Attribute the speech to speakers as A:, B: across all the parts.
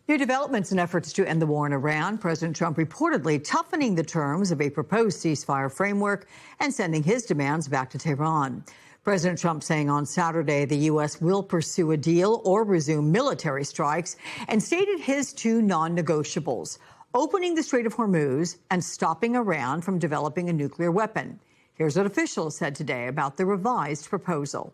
A: New developments in efforts to end the war in Iran. President Trump reportedly toughening the terms of a proposed ceasefire framework and sending his demands back to Tehran. President Trump saying on Saturday the U.S. will pursue a deal or resume military strikes, and stated his two non-negotiables: opening the Strait of Hormuz and stopping Iran from developing a nuclear weapon. Here's what officials said today about the revised proposal.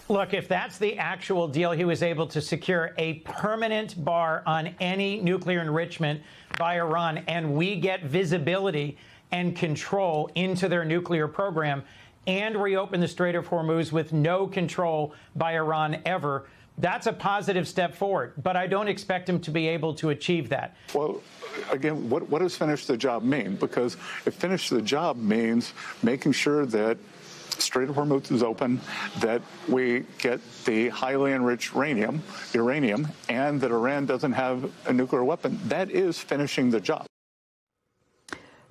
B: Look, if that's the actual deal, he was able to secure a permanent bar on any nuclear enrichment by Iran, and we get visibility and control into their nuclear program and reopen the Strait of Hormuz with no control by Iran ever. That's a positive step forward, but I don't expect him to be able to achieve that.
C: Well, again, what does finish the job mean? Because if finish the job means making sure that Strait of Hormuz is open, that we get the highly enriched uranium, and that Iran doesn't have a nuclear weapon, that is finishing the job.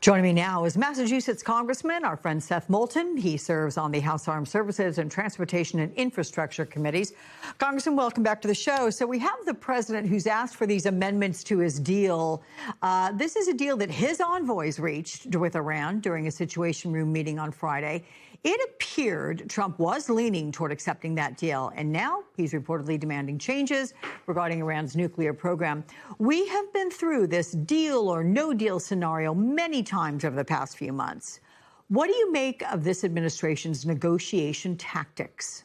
A: Joining me now is Massachusetts Congressman, our friend Seth Moulton. He serves on the House Armed Services and Transportation and Infrastructure Committees. Congressman, welcome back to the show. So we have the president who's asked for these amendments to his deal. This is a deal that his envoys reached with Iran during a Situation Room meeting on Friday. It appeared Trump was leaning toward accepting that deal, and now he's reportedly demanding changes regarding Iran's nuclear program. We have been through this deal or no deal scenario many times over the past few months. What do you make of this administration's negotiation tactics?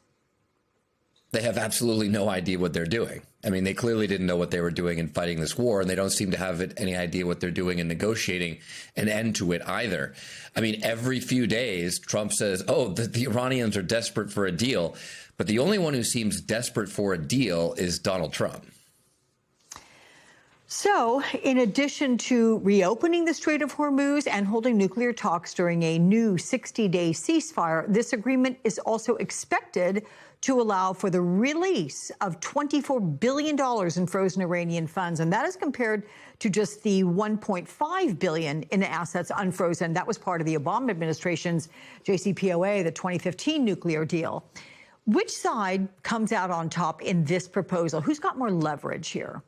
D: They have absolutely no idea what they're doing. I mean, they clearly didn't know what they were doing in fighting this war, and they don't seem to have any idea what they're doing in negotiating an end to it either. I mean, every few days, Trump says, oh, the Iranians are desperate for a deal. But the only one who seems desperate for a deal is Donald Trump.
A: So, in addition to reopening the Strait of Hormuz and holding nuclear talks during a new 60-day ceasefire, this agreement is also expected to allow for the release of $24 billion in frozen Iranian funds. And that is compared to just the $1.5 billion in assets unfrozen. That was part of the Obama administration's JCPOA, the 2015 nuclear deal. Which side comes out on top in this proposal? Who's got more leverage here?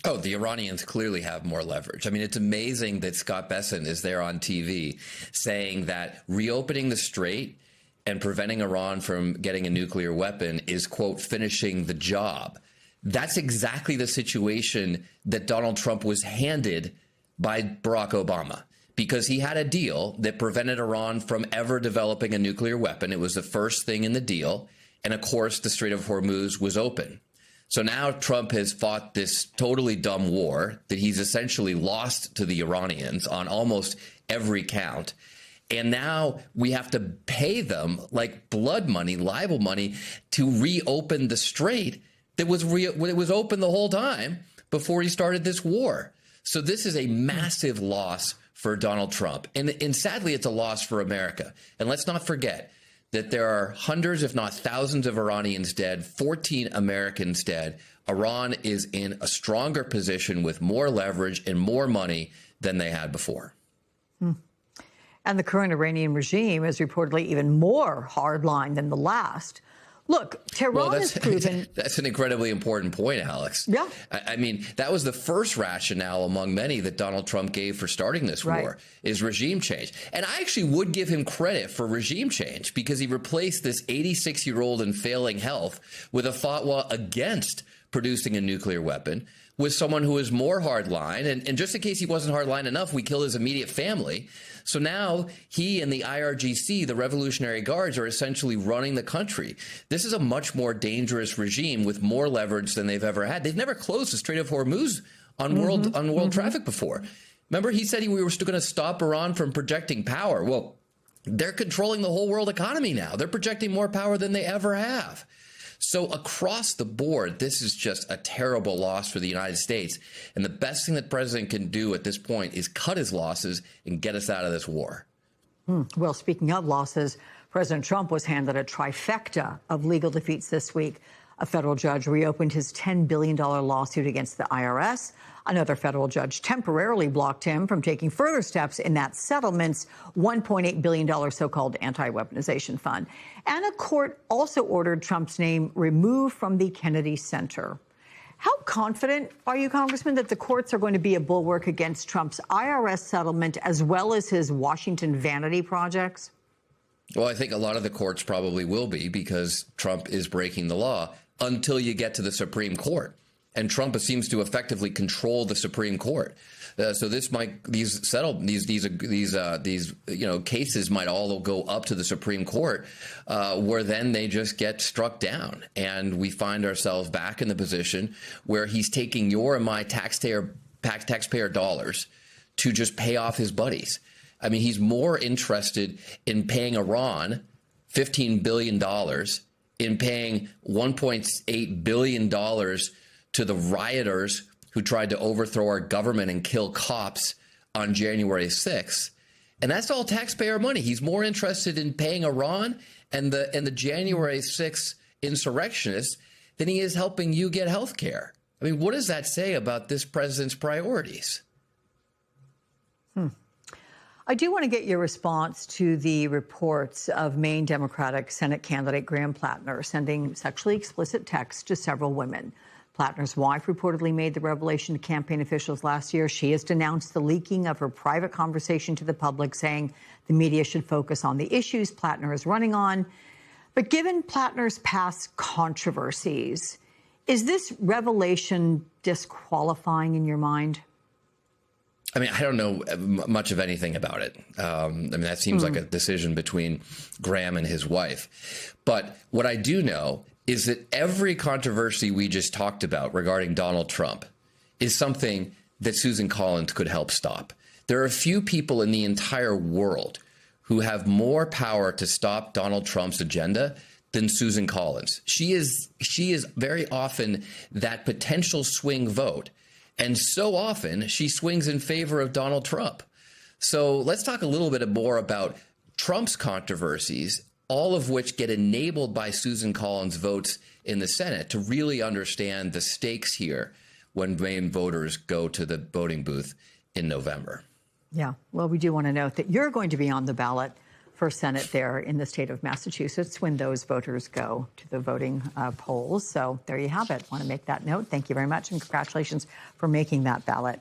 D: Oh, the Iranians clearly have more leverage. I mean, it's amazing that Scott Bessent is there on TV saying that reopening the strait and preventing Iran from getting a nuclear weapon is, quote, finishing the job. That's exactly the situation that Donald Trump was handed by Barack Obama, because he had a deal that prevented Iran from ever developing a nuclear weapon. It was the first thing in the deal. And of course, the Strait of Hormuz was open. So now Trump has fought this totally dumb war that he's essentially lost to the Iranians on almost every count. And now we have to pay them like blood money, libel money, to reopen the strait that was open the whole time before he started this war. So this is a massive loss for Donald Trump. And sadly, it's a loss for America. And let's not forget that there are hundreds, if not thousands, of Iranians dead, 14 Americans dead. Iran is in a stronger position with more leverage and more money than they had before.
A: And the current Iranian regime is reportedly even more hardline than the last. Look, Tehran has proven...
D: That's an incredibly important point, Alex.
A: Yeah.
D: I mean, that was the first rationale among many that Donald Trump gave for starting this war, is regime change. And I actually would give him credit for regime change, because he replaced this 86-year-old in failing health with a fatwa against producing a nuclear weapon with someone who is more hardline. And just in case he wasn't hardline enough, we killed his immediate family. So now he and the IRGC, the Revolutionary Guards, are essentially running the country. This is a much more dangerous regime with more leverage than they've ever had. They've never closed the Strait of Hormuz on world traffic before. Remember, he said we were still going to stop Iran from projecting power. Well, they're controlling the whole world economy now. They're projecting more power than they ever have. So across the board, this is just a terrible loss for the United States. And the best thing that the president can do at this point is cut his losses and get us out of this war.
A: Well, speaking of losses, President Trump was handed a trifecta of legal defeats this week. A federal judge reopened his $10 billion lawsuit against the IRS. Another federal judge temporarily blocked him from taking further steps in that settlement's $1.8 billion so-called anti-weaponization fund. And a court also ordered Trump's name removed from the Kennedy Center. How confident are you, Congressman, that the courts are going to be a bulwark against Trump's IRS settlement as well as his Washington vanity projects?
D: Well, I think a lot of the courts probably will be, because Trump is breaking the law until you get to the Supreme Court. And Trump seems to effectively control the Supreme Court. So these cases might all go up to the Supreme Court, where then they just get struck down, and we find ourselves back in the position where he's taking your and my taxpayer dollars to just pay off his buddies. I mean, he's more interested in paying Iran $15 billion, in paying $1.8 billion to the rioters who tried to overthrow our government and kill cops on January 6th. And that's all taxpayer money. He's more interested in paying Iran and the January 6th insurrectionists than he is helping you get health care. I mean, what does that say about this president's priorities?
A: I do want to get your response to the reports of Maine Democratic Senate candidate Graham Plattner sending sexually explicit texts to several women. Plattner's wife reportedly made the revelation to campaign officials last year. She has denounced the leaking of her private conversation to the public, saying the media should focus on the issues Plattner is running on. But given Plattner's past controversies, is this revelation disqualifying in your mind?
D: I mean, I don't know much of anything about it. I mean, that seems like a decision between Graham and his wife. But what I do know is that every controversy we just talked about regarding Donald Trump is something that Susan Collins could help stop. There are a few people in the entire world who have more power to stop Donald Trump's agenda than Susan Collins. She is very often that potential swing vote. And so often she swings in favor of Donald Trump. So let's talk a little bit more about Trump's controversies, all of which get enabled by Susan Collins' votes in the Senate, to really understand the stakes here when Maine voters go to the voting booth in November.
A: Yeah, well, we do want to note that you're going to be on the ballot for Senate there in the state of Massachusetts when those voters go to the voting polls. So there you have it. Want to make that note. Thank you very much, and congratulations for making that ballot.